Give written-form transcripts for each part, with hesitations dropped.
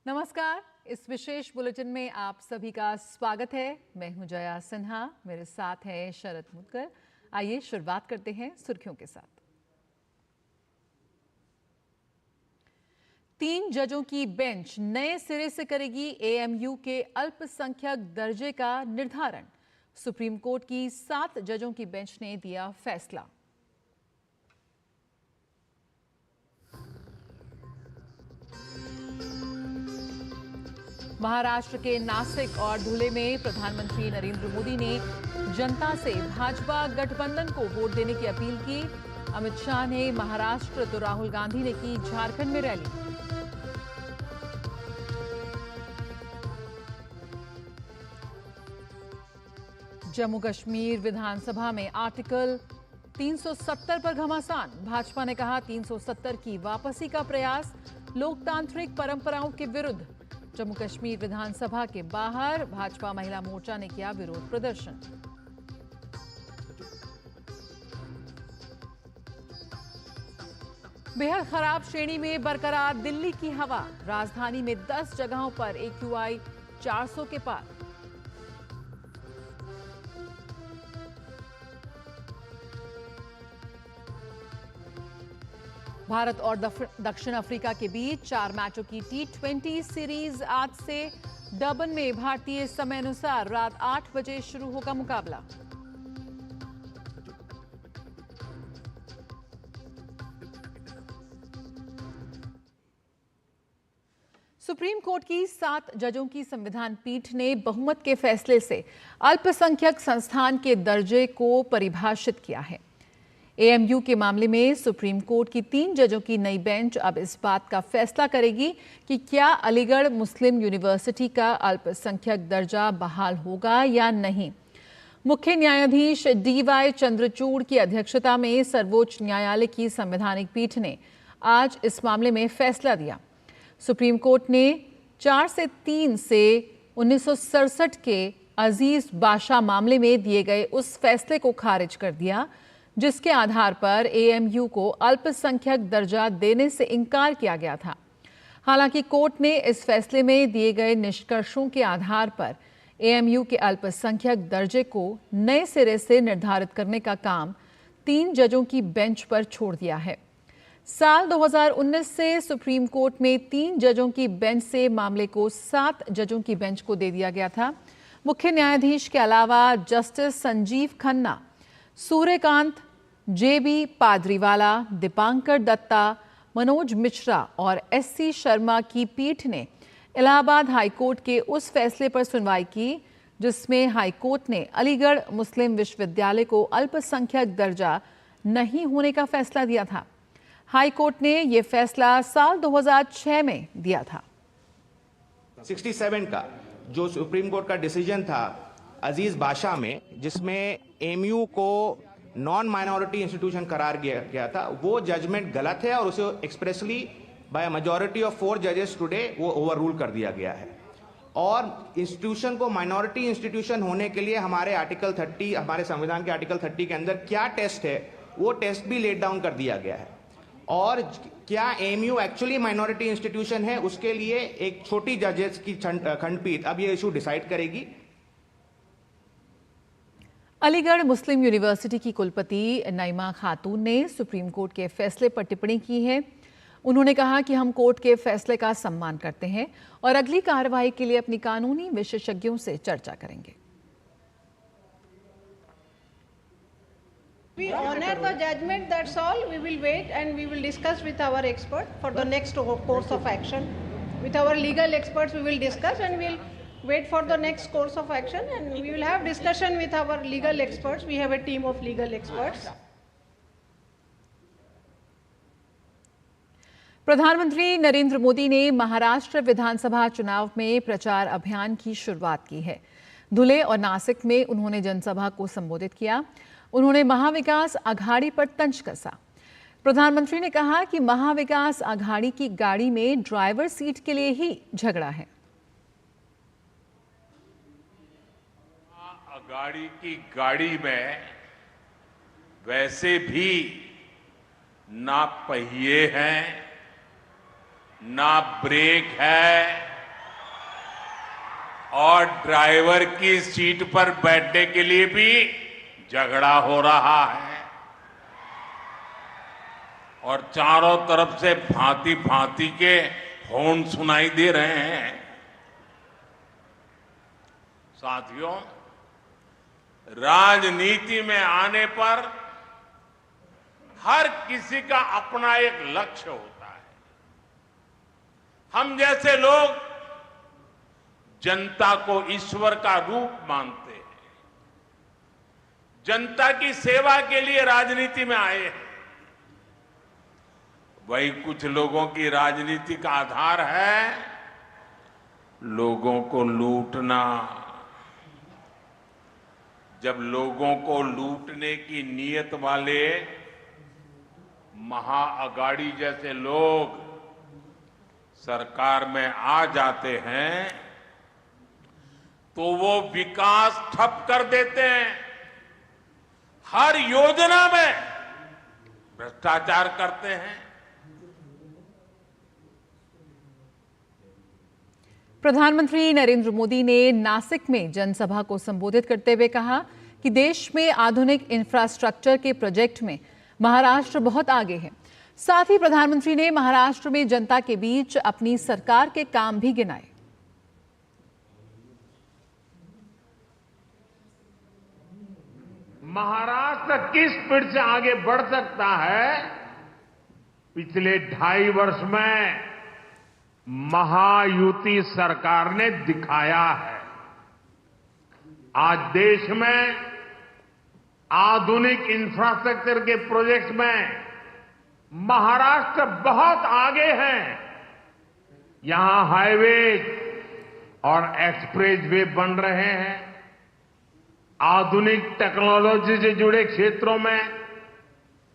नमस्कार। इस विशेष बुलेटिन में आप सभी का स्वागत है। मैं हूं जया सिन्हा, मेरे साथ है शरद मुदगल। आइए शुरुआत करते हैं सुर्खियों के साथ। 3 जजों की बेंच नए सिरे से करेगी एएमयू के अल्पसंख्यक दर्जे का निर्धारण। सुप्रीम कोर्ट की 7 जजों की बेंच ने दिया फैसला। महाराष्ट्र के नासिक और धुले में प्रधानमंत्री नरेंद्र मोदी ने जनता से भाजपा गठबंधन को वोट देने की अपील की। अमित शाह ने महाराष्ट्र तो राहुल गांधी ने की झारखंड में रैली। जम्मू कश्मीर विधानसभा में आर्टिकल 370 पर घमासान। भाजपा ने कहा 370 की वापसी का प्रयास लोकतांत्रिक परंपराओं के विरुद्ध। जम्मू कश्मीर विधानसभा के बाहर भाजपा महिला मोर्चा ने किया विरोध प्रदर्शन। बेहद खराब श्रेणी में बरकरार दिल्ली की हवा। राजधानी में 10 जगहों पर AQI 400 के पार। भारत और दक्षिण अफ्रीका के बीच 4 मैचों की T20 सीरीज आज से डर्बन में भारतीय समय अनुसार रात 8 बजे शुरू होगा मुकाबला। सुप्रीम कोर्ट की 7 जजों की संविधान पीठ ने बहुमत के फैसले से अल्पसंख्यक संस्थान के दर्जे को परिभाषित किया है। एएमयू के मामले में सुप्रीम कोर्ट की 3 जजों की नई बेंच अब इस बात का फैसला करेगी कि क्या अलीगढ़ मुस्लिम यूनिवर्सिटी का अल्पसंख्यक दर्जा बहाल होगा या नहीं। मुख्य न्यायाधीश DY चंद्रचूड़ की अध्यक्षता में सर्वोच्च न्यायालय की संवैधानिक पीठ ने आज इस मामले में फैसला दिया। सुप्रीम कोर्ट ने 4-3 से 1967 के अजीज बाशा मामले में दिए गए उस फैसले को खारिज कर दिया जिसके आधार पर एएमयू को अल्पसंख्यक दर्जा देने से इनकार किया गया था। हालांकि कोर्ट ने इस फैसले में दिए गए निष्कर्षों के आधार पर एएमयू के अल्पसंख्यक दर्जे को नए सिरे से निर्धारित करने का काम 3 जजों की बेंच पर छोड़ दिया है। साल 2019 से सुप्रीम कोर्ट में 3 जजों की बेंच से मामले को 7 जजों की बेंच को दे दिया गया था। मुख्य न्यायाधीश के अलावा जस्टिस संजीव खन्ना, सूर्यकांत, JB पादरीवाला, दीपांकर दत्ता, मनोज मिश्रा और SC शर्मा की पीठ ने इलाहाबाद हाईकोर्ट के उस फैसले पर सुनवाई की जिसमें हाईकोर्ट ने अलीगढ़ मुस्लिम विश्वविद्यालय को अल्पसंख्यक दर्जा नहीं होने का फैसला दिया था। हाईकोर्ट ने यह फैसला साल 2006 में दिया था। 67 का जो सुप्रीम कोर्ट का डिसीजन था अजीज बाशा में, जिसमें एएमयू को नॉन माइनॉरिटी इंस्टीट्यूशन करार गया था, वो जजमेंट गलत है और उसे एक्सप्रेसली बाय मेजॉरिटी ऑफ 4 जजेस टुडे वो ओवर रूल कर दिया गया है। और इंस्टीट्यूशन को माइनॉरिटी इंस्टीट्यूशन होने के लिए हमारे आर्टिकल 30, हमारे संविधान के आर्टिकल 30 के अंदर क्या टेस्ट है वो टेस्ट भी लेट डाउन कर दिया गया है। और क्या एएमयू एक्चुअली माइनॉरिटी इंस्टीट्यूशन है उसके लिए एक छोटी जजेस की खंडपीठ अब ये इशू डिसाइड करेगी। अलीगढ़ मुस्लिम यूनिवर्सिटी की कुलपति नईमा खातून ने सुप्रीम कोर्ट के फैसले पर टिप्पणी की है। उन्होंने कहा कि हम कोर्ट के फैसले का सम्मान करते हैं और अगली कार्रवाई के लिए अपनी कानूनी विशेषज्ञों से चर्चा करेंगे। We honor the judgment, that's all. We will wait and we will discuss with our expert for the next course of action. With our legal experts, we will discuss and we'll wait for the next course of action and we will have discussion with our legal experts. We have a team of legal experts. प्रधानमंत्री नरेंद्र मोदी ने महाराष्ट्र विधानसभा चुनाव में प्रचार अभियान की शुरुआत की है। धुले और नासिक में उन्होंने जनसभा को संबोधित किया। उन्होंने महाविकास आघाड़ी पर तंज कसा। प्रधानमंत्री ने कहा कि महाविकास आघाड़ी की गाड़ी में ड्राइवर सीट के लिए ही झगड़ा है। आघाड़ी की गाड़ी में वैसे भी ना पहिए हैं, ना ब्रेक है, और ड्राइवर की सीट पर बैठने के लिए भी झगड़ा हो रहा है और चारों तरफ से भांति भांति के हॉर्न सुनाई दे रहे हैं। साथियों, राजनीति में आने पर हर किसी का अपना एक लक्ष्य होता है। हम जैसे लोग जनता को ईश्वर का रूप मानते हैं, जनता की सेवा के लिए राजनीति में आए हैं। वही कुछ लोगों की राजनीति का आधार है लोगों को लूटना। जब लोगों को लूटने की नीयत वाले महाअघाड़ी जैसे लोग सरकार में आ जाते हैं तो वो विकास ठप कर देते हैं, हर योजना में भ्रष्टाचार करते हैं। प्रधानमंत्री नरेंद्र मोदी ने नासिक में जनसभा को संबोधित करते हुए कहा कि देश में आधुनिक इंफ्रास्ट्रक्चर के प्रोजेक्ट में महाराष्ट्र बहुत आगे है। साथ ही प्रधानमंत्री ने महाराष्ट्र में जनता के बीच अपनी सरकार के काम भी गिनाए। महाराष्ट्र किस स्पीड से आगे बढ़ सकता है, पिछले 2.5 वर्ष में महायुति सरकार ने दिखाया है। आज देश में आधुनिक इंफ्रास्ट्रक्चर के प्रोजेक्ट्स में महाराष्ट्र बहुत आगे है। यहां हाईवे और एक्सप्रेसवे बन रहे हैं। आधुनिक टेक्नोलॉजी से जुड़े क्षेत्रों में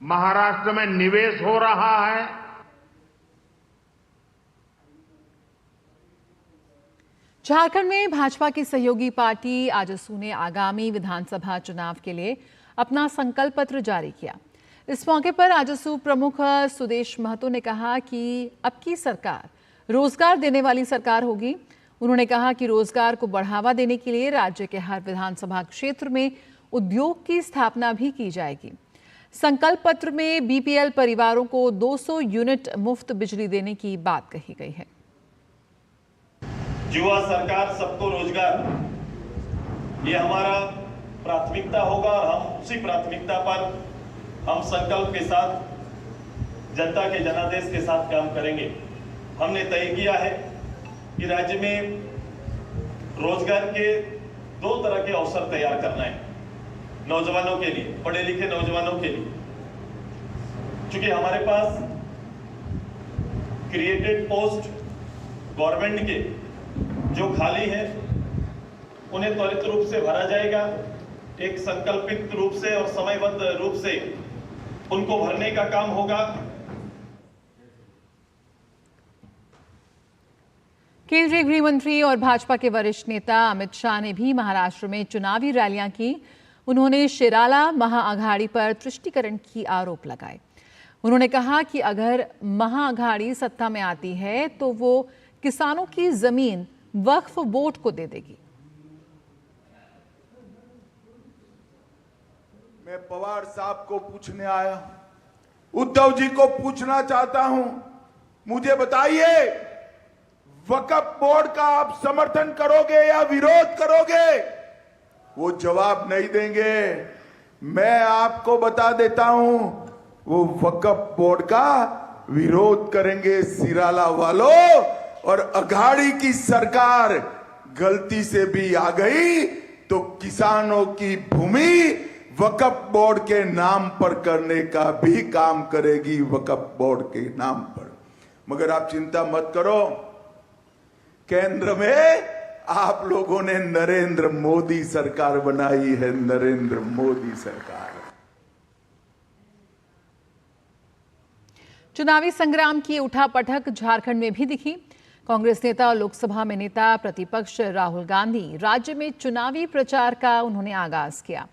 महाराष्ट्र में निवेश हो रहा है। झारखंड में भाजपा की सहयोगी पार्टी आजसू ने आगामी विधानसभा चुनाव के लिए अपना संकल्प पत्र जारी किया। इस मौके पर आजसू प्रमुख सुदेश महतो ने कहा कि अब की सरकार रोजगार देने वाली सरकार होगी। उन्होंने कहा कि रोजगार को बढ़ावा देने के लिए राज्य के हर विधानसभा क्षेत्र में उद्योग की स्थापना भी की जाएगी। संकल्प पत्र में बीपीएल परिवारों को 200 यूनिट मुफ्त बिजली देने की बात कही गई है। युवा सरकार सबको रोजगार, ये हमारा प्राथमिकता होगा और हम उसी प्राथमिकता पर हम संकल्प के साथ जनता के जनादेश के साथ काम करेंगे। हमने तय किया है कि राज्य में रोजगार के 2 तरह के अवसर तैयार करना है नौजवानों के लिए, पढ़े लिखे नौजवानों के लिए। क्योंकि हमारे पास क्रिएटेड पोस्ट गवर्नमेंट के जो खाली है उन्हें त्वरित रूप से भरा जाएगा। एक संकल्पित रूप से और समयबद्ध रूप से उनको भरने का काम होगा। केंद्रीय गृह मंत्री और भाजपा के वरिष्ठ नेता अमित शाह ने भी महाराष्ट्र में चुनावी रैलियां की। उन्होंने शिराला महाअघाड़ी पर तुष्टीकरण की आरोप लगाए। उन्होंने कहा कि अगर महाअघाड़ी सत्ता में आती है तो वो किसानों की जमीन वक्फ बोर्ड को दे देगी। मैं पवार साहब को पूछने आया, उद्धव जी को पूछना चाहता हूं, मुझे बताइए वक्फ बोर्ड का आप समर्थन करोगे या विरोध करोगे? वो जवाब नहीं देंगे। मैं आपको बता देता हूं, वो वक्फ बोर्ड का विरोध करेंगे सिराला वालों। और अघाड़ी की सरकार गलती से भी आ गई तो किसानों की भूमि वक्फ बोर्ड के नाम पर करने का भी काम करेगी, वक्फ बोर्ड के नाम पर। मगर आप चिंता मत करो, केंद्र में आप लोगों ने नरेंद्र मोदी सरकार बनाई है, नरेंद्र मोदी सरकार। चुनावी संग्राम की उठापटक झारखंड में भी दिखी। कांग्रेस नेता और लोकसभा में नेता प्रतिपक्ष राहुल गांधी राज्य में चुनावी प्रचार का उन्होंने आगाज किया।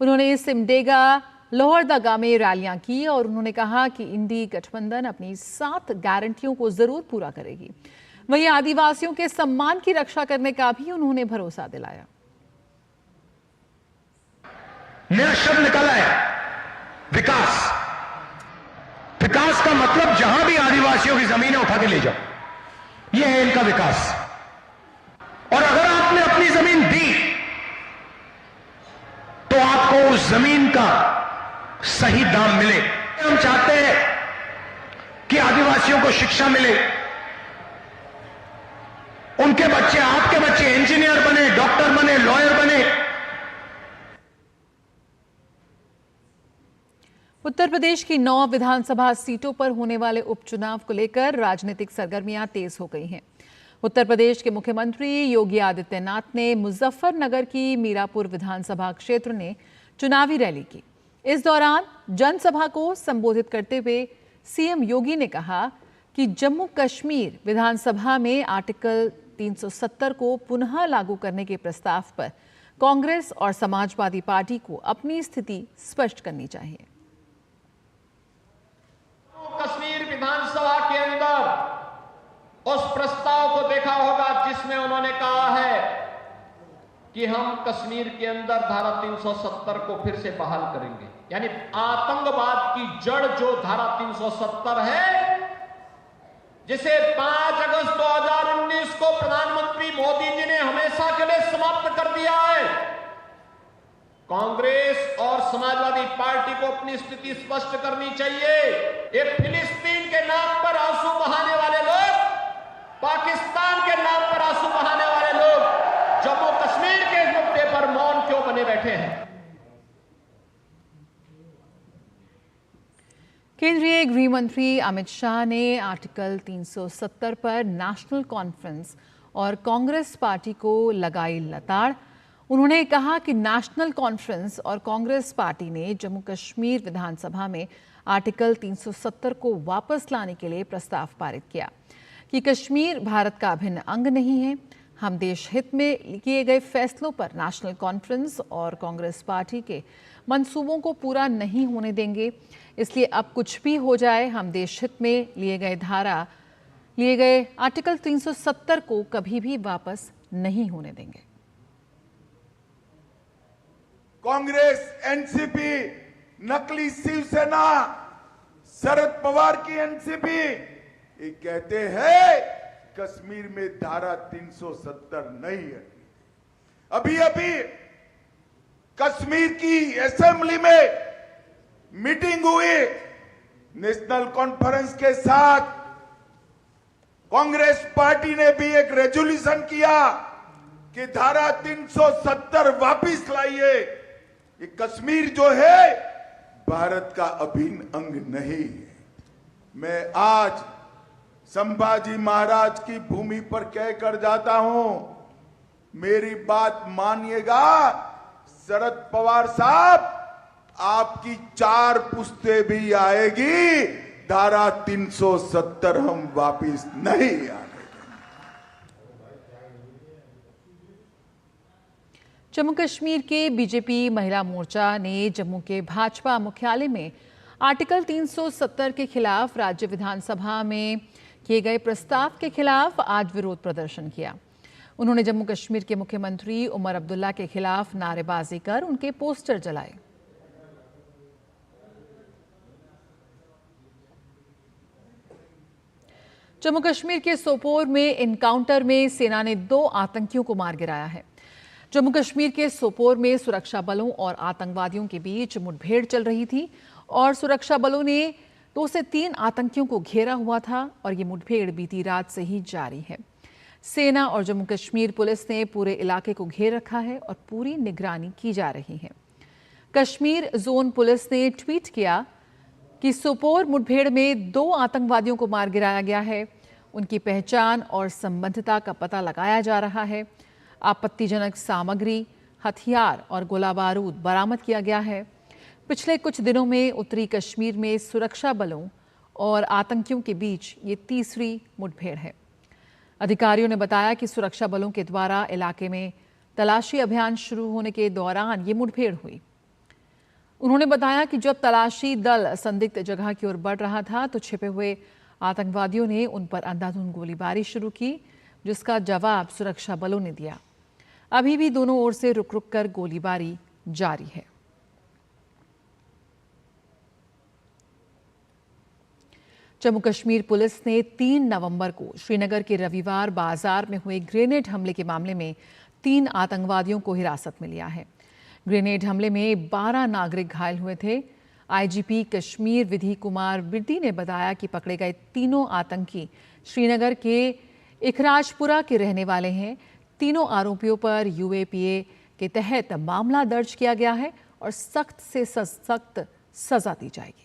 उन्होंने सिमडेगा, लोहरदगा में रैलियां की और उन्होंने कहा कि इंडी गठबंधन अपनी 7 गारंटियों को जरूर पूरा करेगी। वहीं आदिवासियों के सम्मान की रक्षा करने का भी उन्होंने भरोसा दिलाया। नया शब्द निकाला है, विकास। विकास का मतलब जहां भी आदिवासियों की जमीनें उठा के ले जाओ, यह है इनका विकास। और अगर आपने अपनी जमीन दी तो आपको उस जमीन का सही दाम मिले। हम चाहते हैं कि आदिवासियों को शिक्षा मिले, उनके बच्चे, आपके बच्चे इंजीनियर बने, डॉक्टर बने, लॉयर बने। उत्तर प्रदेश की 9 विधानसभा सीटों पर होने वाले उपचुनाव को लेकर राजनीतिक सरगर्मियां तेज हो गई हैं। उत्तर प्रदेश के मुख्यमंत्री योगी आदित्यनाथ ने मुजफ्फरनगर की मीरापुर विधानसभा क्षेत्र में चुनावी रैली की। इस दौरान जनसभा को संबोधित करते हुए सीएम योगी ने कहा कि जम्मू कश्मीर विधानसभा में आर्टिकल 370 को पुनः लागू करने के प्रस्ताव पर कांग्रेस और समाजवादी पार्टी को अपनी स्थिति स्पष्ट करनी चाहिए। कश्मीर विधानसभा के अंदर उस प्रस्ताव को देखा होगा जिसमें उन्होंने कहा है कि हम कश्मीर के अंदर धारा 370 को फिर से बहाल करेंगे। यानी आतंकवाद की जड़ जो धारा 370 है, जिसे 5 अगस्त 2019 को प्रधानमंत्री मोदी जी ने हमेशा के लिए समाप्त कर दिया है। कांग्रेस और समाजवादी पार्टी को अपनी स्थिति स्पष्ट करनी चाहिए। ये फिलिस्तीन के नाम पर आंसू बहाने वाले लोग, पाकिस्तान के नाम पर आंसू बहाने वाले लोग जम्मू कश्मीर के मुद्दे पर मौन क्यों बने बैठे हैं? केंद्रीय गृह मंत्री अमित शाह ने आर्टिकल 370 पर नेशनल कॉन्फ्रेंस और कांग्रेस पार्टी को लगाई लताड़। उन्होंने कहा कि नेशनल कॉन्फ्रेंस और कांग्रेस पार्टी ने जम्मू कश्मीर विधानसभा में आर्टिकल 370 को वापस लाने के लिए प्रस्ताव पारित किया कि कश्मीर भारत का अभिन्न अंग नहीं है। हम देश हित में किए गए फैसलों पर नेशनल कॉन्फ्रेंस और कांग्रेस पार्टी के मंसूबों को पूरा नहीं होने देंगे। इसलिए अब कुछ भी हो जाए, हम देश हित में लिए गए आर्टिकल 370 को कभी भी वापस नहीं होने देंगे। कांग्रेस, एनसीपी, नकली शिवसेना, शरद पवार की एनसीपी, ये कहते हैं कश्मीर में धारा 370 नहीं है। अभी कश्मीर की असेंबली में मीटिंग हुई, नेशनल कॉन्फ्रेंस के साथ कांग्रेस पार्टी ने भी एक रेजोल्यूशन किया कि धारा 370 वापिस लाइए। ये कश्मीर जो है भारत का अभिन्न अंग नहीं है। मैं आज संभाजी महाराज की भूमि पर कहकर जाता हूं, मेरी बात मानिएगा शरद पवार साहब, आपकी 4 पुश्ते भी आएगी, धारा 370 हम वापिस नहीं आने। जम्मू कश्मीर के बीजेपी महिला मोर्चा ने जम्मू के भाजपा मुख्यालय में आर्टिकल 370 के खिलाफ राज्य विधानसभा में किए गए प्रस्ताव के खिलाफ आज विरोध प्रदर्शन किया। उन्होंने जम्मू कश्मीर के मुख्यमंत्री उमर अब्दुल्ला के खिलाफ नारेबाजी कर उनके पोस्टर जलाए। जम्मू कश्मीर के सोपोर में एनकाउंटर में सेना ने 2 आतंकियों को मार गिराया है। जम्मू कश्मीर के सोपोर में सुरक्षा बलों और आतंकवादियों के बीच मुठभेड़ चल रही थी और सुरक्षा बलों ने 2 से 3 आतंकियों को घेरा हुआ था और ये मुठभेड़ बीती रात से ही जारी है। सेना और जम्मू कश्मीर पुलिस ने पूरे इलाके को घेर रखा है और पूरी निगरानी की जा रही है। कश्मीर जोन पुलिस ने ट्वीट किया कि सोपोर मुठभेड़ में 2 आतंकवादियों को मार गिराया गया है। उनकी पहचान और संबंधिता का पता लगाया जा रहा है। आपत्तिजनक सामग्री, हथियार और गोला बारूद बरामद किया गया है। पिछले कुछ दिनों में उत्तरी कश्मीर में सुरक्षा बलों और आतंकियों के बीच ये तीसरी मुठभेड़ है। अधिकारियों ने बताया कि सुरक्षा बलों के द्वारा इलाके में तलाशी अभियान शुरू होने के दौरान ये मुठभेड़ हुई। उन्होंने बताया कि जब तलाशी दल संदिग्ध जगह की ओर बढ़ रहा था तो छिपे हुए आतंकवादियों ने उन पर अंधाधुंध गोलीबारी शुरू की, जिसका जवाब सुरक्षा बलों ने दिया। अभी भी दोनों ओर से रुक रुक कर गोलीबारी जारी है। जम्मू कश्मीर पुलिस ने 3 नवंबर को श्रीनगर के रविवार बाजार में हुए ग्रेनेड हमले के मामले में 3 आतंकवादियों को हिरासत में लिया है। ग्रेनेड हमले में 12 नागरिक घायल हुए थे। आईजीपी कश्मीर विधि कुमार बिर्दी ने बताया कि पकड़े गए तीनों आतंकी श्रीनगर के इखराजपुरा के रहने वाले हैं। तीनों आरोपियों पर यूएपीए के तहत मामला दर्ज किया गया है और सख्त से सख्त सजा दी जाएगी।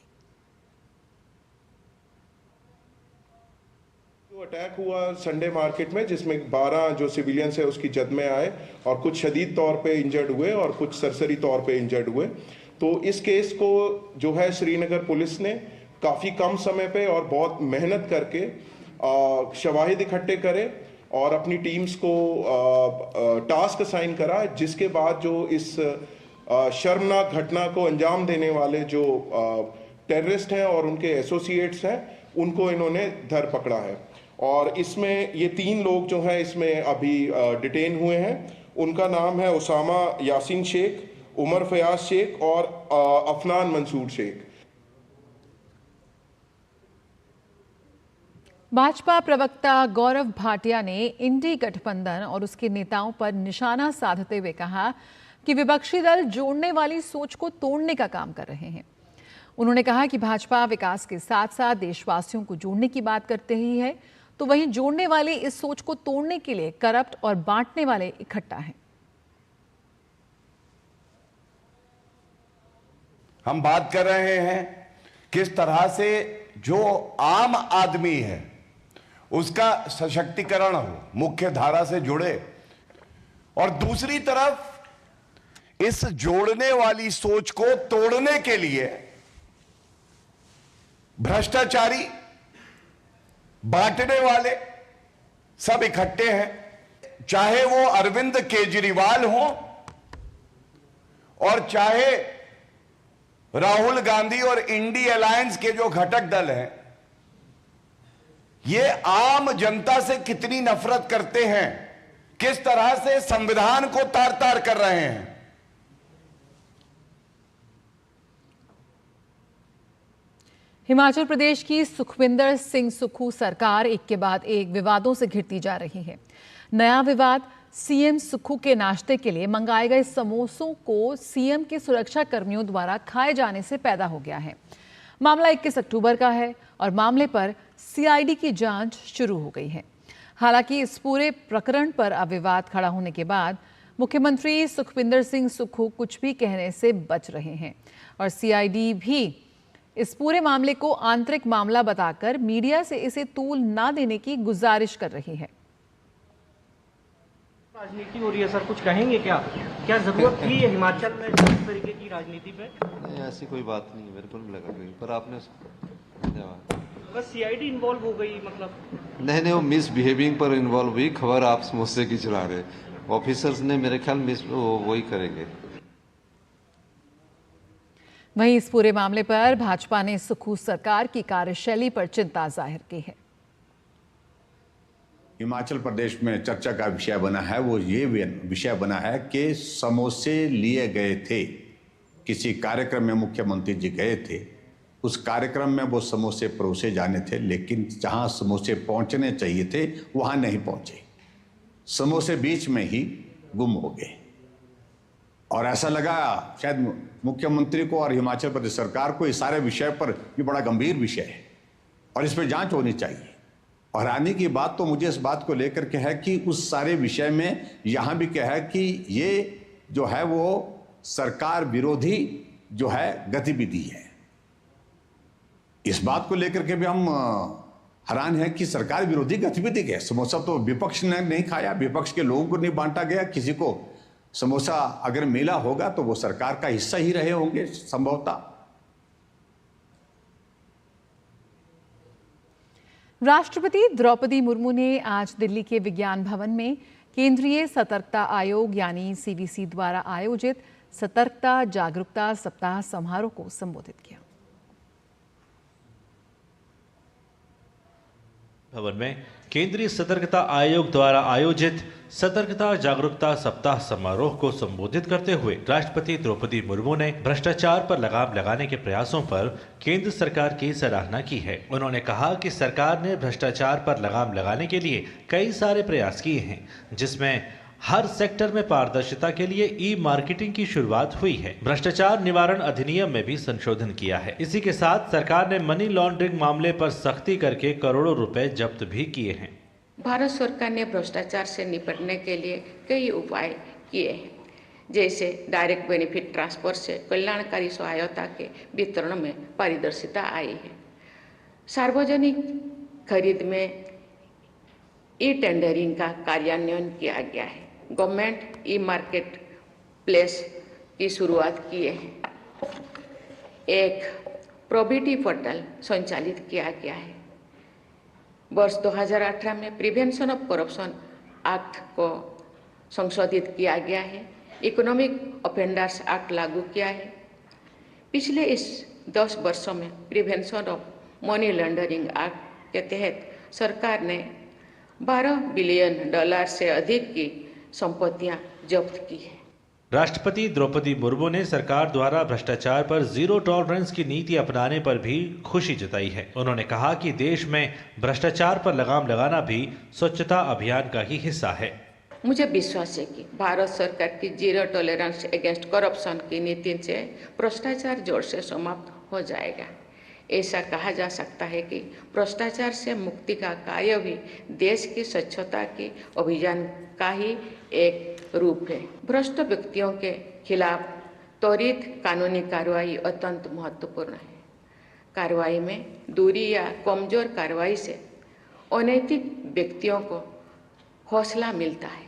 अटैक हुआ संडे मार्केट में, जिसमें 12 जो सिविलियंस है उसकी जद में आए और कुछ शदीद तौर पे इंजर्ड हुए और कुछ सरसरी तौर पे इंजर्ड हुए। तो इस केस को जो है श्रीनगर पुलिस ने काफ़ी कम समय पे और बहुत मेहनत करके शवाहिद इकट्ठे करे और अपनी टीम्स को टास्क असाइन करा, जिसके बाद जो इस शर्मनाक घटना को अंजाम देने वाले जो टेररिस्ट हैं और उनके एसोसिएट्स हैं, उनको इन्होंने धर पकड़ा है। और इसमें ये 3 लोग जो हैं इसमें अभी डिटेन हुए हैं। उनका नाम है उसामा यासीन शेख, उमर फयाज शेख और अफनान मंसूर शेख। भाजपा प्रवक्ता गौरव भाटिया ने इंडी गठबंधन और उसके नेताओं पर निशाना साधते हुए कहा कि विपक्षी दल जोड़ने वाली सोच को तोड़ने का काम कर रहे हैं। उन्होंने कहा कि भाजपा विकास के साथ साथ देशवासियों को जोड़ने की बात करते ही है, तो वहीं जोड़ने वाले इस सोच को तोड़ने के लिए करप्ट और बांटने वाले इकट्ठा हैं। हम बात कर रहे हैं किस तरह से जो आम आदमी है उसका सशक्तिकरण हो, मुख्य धारा से जुड़े, और दूसरी तरफ इस जोड़ने वाली सोच को तोड़ने के लिए भ्रष्टाचारी, बांटने वाले सब इकट्ठे हैं। चाहे वो अरविंद केजरीवाल हो और चाहे राहुल गांधी और इंडी अलायंस के जो घटक दल हैं, ये आम जनता से कितनी नफरत करते हैं, किस तरह से संविधान को तार तार कर रहे हैं। हिमाचल प्रदेश की सुखविंदर सिंह सुक्खू सरकार एक के बाद एक विवादों से घिरती जा रही है। नया विवाद सीएम सुक्खू के नाश्ते के लिए मंगाए गए समोसों को सीएम के सुरक्षा कर्मियों द्वारा खाए जाने से पैदा हो गया है। मामला 21 अक्टूबर का है और मामले पर सीआईडी की जांच शुरू हो गई है। हालांकि इस पूरे प्रकरण पर अब विवाद खड़ा होने के बाद मुख्यमंत्री सुखविंदर सिंह सुक्खू कुछ भी कहने से बच रहे हैं और सीआईडी भी इस पूरे मामले को आंतरिक मामला बताकर मीडिया से इसे तूल ना देने की गुजारिश कर रही है। राजनीति हो रही है सर, कुछ कहेंगे क्या? क्या जरूरत थी हिमाचल में इस तरीके की राजनीति पे? नहीं, ऐसी कोई बात नहीं, मेरे को नहीं लगा कहीं, पर आपने धन्यवाद। बस सीआईडी इन्वॉल्व हो गई मतलब? नहीं, वो मिसबिहेविंग पर इन्वॉल्व हुई। खबर आप मुझसे की चला रहे, ऑफिसर्स ने मेरे ख्याल वही करेंगे। वहीं इस पूरे मामले पर भाजपा ने सुक्खू सरकार की कार्यशैली पर चिंता जाहिर की है। हिमाचल प्रदेश में चर्चा का विषय बना है, वो ये विषय बना है कि समोसे लिए गए थे, किसी कार्यक्रम में मुख्यमंत्री जी गए थे, उस कार्यक्रम में वो समोसे परोसे जाने थे, लेकिन जहां समोसे पहुंचने चाहिए थे वहां नहीं पहुंचे। समोसे बीच में ही गुम हो गए और ऐसा लगा शायद मुख्यमंत्री को और हिमाचल प्रदेश सरकार को इस सारे विषय पर ये बड़ा गंभीर विषय है और इस पर जांच होनी चाहिए। और आने की बात तो मुझे इस बात को लेकर के है कि उस सारे विषय में यहाँ भी क्या है कि ये जो है वो सरकार विरोधी जो है गतिविधि है। इस बात को लेकर के भी हम हैरान है कि सरकार विरोधी गतिविधि क्या है। समोसा तो विपक्ष ने नहीं खाया, विपक्ष के लोगों को नहीं बांटा गया, किसी को समोसा अगर मिला होगा तो वो सरकार का हिस्सा ही रहे होंगे संभवतः। राष्ट्रपति द्रौपदी मुर्मू ने आज दिल्ली के विज्ञान भवन में केंद्रीय सतर्कता आयोग यानी सीवीसी द्वारा आयोजित सतर्कता जागरूकता सप्ताह समारोह को संबोधित किया। भवन में केंद्रीय सतर्कता आयोग द्वारा आयोजित सतर्कता जागरूकता सप्ताह समारोह को संबोधित करते हुए राष्ट्रपति द्रौपदी मुर्मू ने भ्रष्टाचार पर लगाम लगाने के प्रयासों पर केंद्र सरकार की सराहना की है। उन्होंने कहा कि सरकार ने भ्रष्टाचार पर लगाम लगाने के लिए कई सारे प्रयास किए हैं, जिसमें हर सेक्टर में पारदर्शिता के लिए ई मार्केटिंग की शुरुआत हुई है। भ्रष्टाचार निवारण अधिनियम में भी संशोधन किया है। इसी के साथ सरकार ने मनी लॉन्ड्रिंग मामले पर सख्ती करके करोड़ों रुपए जब्त भी किए हैं। भारत सरकार ने भ्रष्टाचार से निपटने के लिए कई उपाय किए हैं, जैसे डायरेक्ट बेनिफिट ट्रांसफर से कल्याणकारी सहायता के वितरण में पारदर्शिता आई है। सार्वजनिक खरीद में ई टेंडरिंग का कार्यान्वयन किया गया है। गवर्नमेंट ई मार्केट प्लेस की शुरुआत किए हैं। एक प्रोबिटी पोर्टल संचालित किया गया है। वर्ष 2018 में प्रिवेंशन ऑफ करप्शन एक्ट को संशोधित किया गया है। इकोनॉमिक ऑफेंडर्स एक्ट लागू किया है। पिछले इस 10 वर्षों में prevention of money laundering act के तहत सरकार ने $12 बिलियन से अधिक की संपत्तियां जब्त की है। राष्ट्रपति द्रौपदी मुर्मू ने सरकार द्वारा भ्रष्टाचार पर जीरो टॉलरेंस की नीति अपनाने पर भी खुशी जताई है। उन्होंने कहा कि देश में भ्रष्टाचार पर लगाम लगाना भी स्वच्छता अभियान का ही हिस्सा है। मुझे विश्वास है कि भारत सरकार की जीरो टॉलरेंस अगेंस्ट करप्शन की नीति से भ्रष्टाचार जोर से समाप्त हो जाएगा। ऐसा कहा जा सकता है कि भ्रष्टाचार से मुक्ति का कार्य भी देश की स्वच्छता के अभियान का ही एक रूप है। भ्रष्ट व्यक्तियों के खिलाफ त्वरित कानूनी कार्रवाई अत्यंत महत्वपूर्ण है। कार्रवाई में दूरी या कमजोर कार्रवाई से अनैतिक व्यक्तियों को हौसला मिलता है।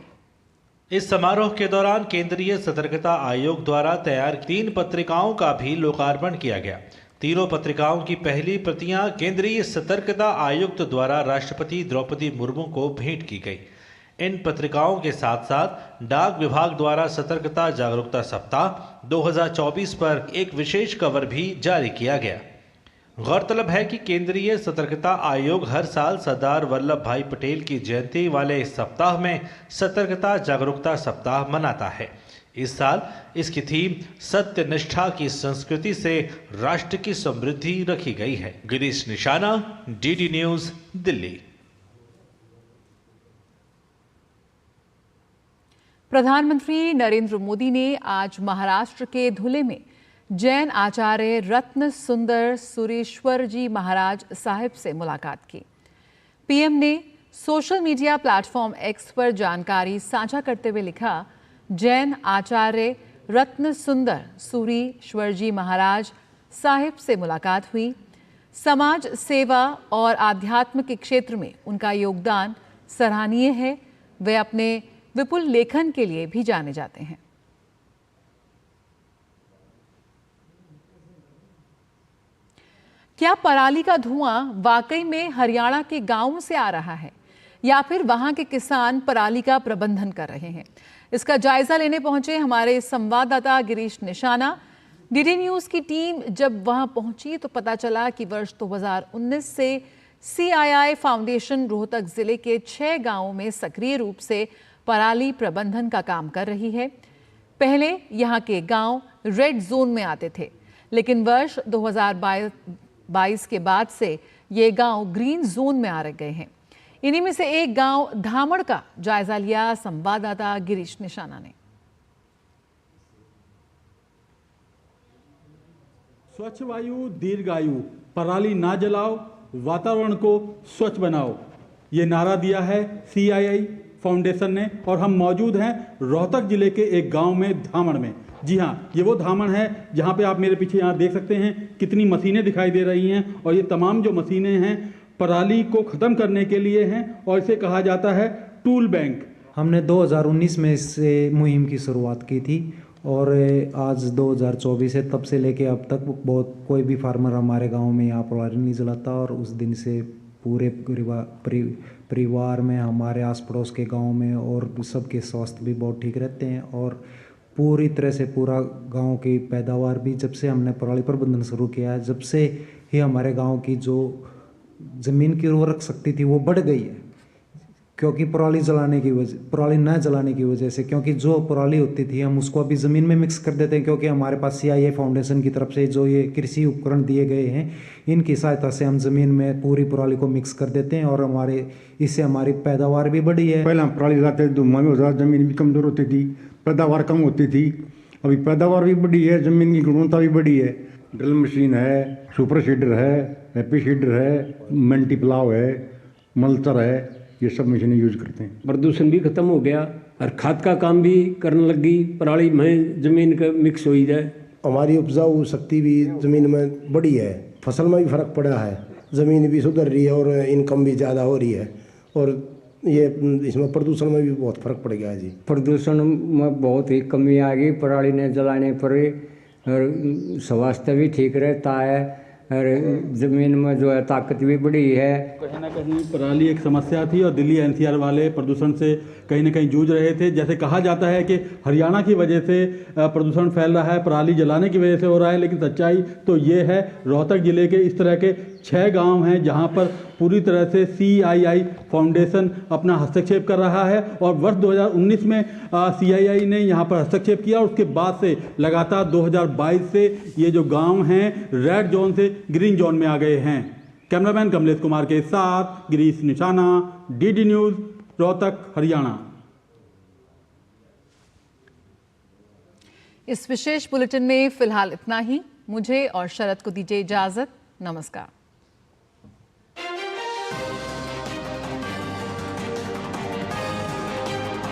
इस समारोह के दौरान केंद्रीय सतर्कता आयोग द्वारा तैयार 3 पत्रिकाओं का भी लोकार्पण किया गया। तीनों पत्रिकाओं की पहली प्रतियां केंद्रीय सतर्कता आयुक्त द्वारा राष्ट्रपति द्रौपदी मुर्मू को भेंट की गई। इन पत्रिकाओं के साथ साथ डाक विभाग द्वारा सतर्कता जागरूकता सप्ताह 2024 पर एक विशेष कवर भी जारी किया गया। गौरतलब है कि केंद्रीय सतर्कता आयोग हर साल सरदार वल्लभ भाई पटेल की जयंती वाले इस सप्ताह में सतर्कता जागरूकता सप्ताह मनाता है। इस साल इसकी थीम सत्य निष्ठा की संस्कृति से राष्ट्र की समृद्धि रखी गई है। गिरीश निशाना, डीडी न्यूज, दिल्ली। प्रधानमंत्री नरेंद्र मोदी ने आज महाराष्ट्र के धुले में जैन आचार्य रत्न सुंदर सुरेश्वर जी महाराज साहिब से मुलाकात की। पीएम ने सोशल मीडिया प्लेटफॉर्म एक्स पर जानकारी साझा करते हुए लिखा, जैन आचार्य रत्न सुंदर सुरेश्वर जी महाराज साहिब से मुलाकात हुई। समाज सेवा और आध्यात्म के क्षेत्र में उनका योगदान सराहनीय है। वे अपने विपुल लेखन के लिए भी जाने जाते हैं। क्या पराली का धुआं वाकई में हरियाणा के गांवों से आ रहा है या फिर वहां के किसान पराली का प्रबंधन कर रहे हैं? इसका जायजा लेने पहुंचे हमारे संवाददाता गिरीश निशाना। डीडी न्यूज की टीम जब वहां पहुंची तो पता चला कि वर्ष 2019 से CII फाउंडेशन रोहतक जिले के 6 गांवों में सक्रिय रूप से पराली प्रबंधन का काम कर रही है। पहले यहां के गांव रेड जोन में आते थे, लेकिन वर्ष 2022 के बाद से ये गांव ग्रीन जोन में आ गए हैं। इन्हीं में से एक गांव धामड़ का जायजा लिया संवाददाता गिरीश निशाना ने। स्वच्छ वायु दीर्घायु, पराली ना जलाओ, वातावरण को स्वच्छ बनाओ, ये नारा दिया है CII फाउंडेशन ने। और हम मौजूद हैं रोहतक जिले के एक गांव में, धामड़ में। जी हाँ, ये वो धामड़ है जहां पे आप मेरे पीछे यहाँ देख सकते हैं कितनी मशीनें दिखाई दे रही हैं। और ये तमाम जो मशीनें हैं पराली को ख़त्म करने के लिए हैं और इसे कहा जाता है टूल बैंक। हमने 2019 में इस मुहिम की शुरुआत की थी और आज 2024 है, तब से लेके अब तक बहुत कोई भी फार्मर हमारे गांव में यहाँ पराली नहीं जलाता। और उस दिन से पूरे परिवार में, हमारे आस पड़ोस के गांव में और सबके स्वास्थ्य भी बहुत ठीक रहते हैं। और पूरी तरह से पूरा गांव की पैदावार भी, जब से हमने पराली प्रबंधन शुरू किया है, जब से ही हमारे गांव की जो ज़मीन की उर्वरक शक्ति थी वो बढ़ गई है, क्योंकि पराली न जलाने की वजह से। क्योंकि जो पराली होती थी हम उसको अभी ज़मीन में मिक्स कर देते हैं, क्योंकि हमारे पास CII फाउंडेशन की तरफ से जो ये कृषि उपकरण दिए गए हैं इनकी सहायता से हम ज़मीन में पूरी पराली को मिक्स कर देते हैं और इससे हमारी पैदावार भी बढ़ी है। पहले हम पराली जलाते थे, धुआं भी होता था, ज़मीन भी कमज़ोर होती थी, पैदावार कम होती थी। अभी पैदावार भी बढ़ी है, ज़मीन की गुणवत्ता भी बढ़ी है। ड्रिल मशीन है, सुपर सीडर है, हैप्पी सीडर है, मल्टीप्लाव है, मल्चर है, ये सब मशीनें यूज करते हैं। प्रदूषण भी खत्म हो गया और खाद का काम भी करने लगी, पराली में जमीन का मिक्स हो जाए। हमारी उपजाऊ शक्ति भी जमीन में बढ़ी है, फसल में भी फर्क पड़ा है, जमीन भी सुधर रही है और इनकम भी ज़्यादा हो रही है। और ये इसमें प्रदूषण में भी बहुत फर्क पड़ गया है जी। प्रदूषण में बहुत ही कमी आ गई पराली ने जलाने पर, और स्वास्थ्य भी ठीक रहता है और ज़मीन में जो है ताकत भी बढ़ी है। कहीं ना कहीं पराली एक समस्या थी और दिल्ली NCR वाले प्रदूषण से कहीं ना कहीं जूझ रहे थे। जैसे कहा जाता है कि हरियाणा की वजह से प्रदूषण फैल रहा है, पराली जलाने की वजह से हो रहा है, लेकिन सच्चाई तो ये है रोहतक जिले के इस तरह के 6 गांव हैं जहां पर पूरी तरह से CII फाउंडेशन अपना हस्तक्षेप कर रहा है। और वर्ष 2019 में CII ने यहां पर हस्तक्षेप किया और उसके बाद से लगातार 2022 से ये जो गांव हैं रेड जोन से ग्रीन जोन में आ गए हैं। कैमरामैन कमलेश कुमार के साथ गिरीश निशाना, DD न्यूज़, रोहतक, हरियाणा। इस विशेष बुलेटिन में फिलहाल इतना ही। मुझे और शरद को दीजिए इजाजत। नमस्कार।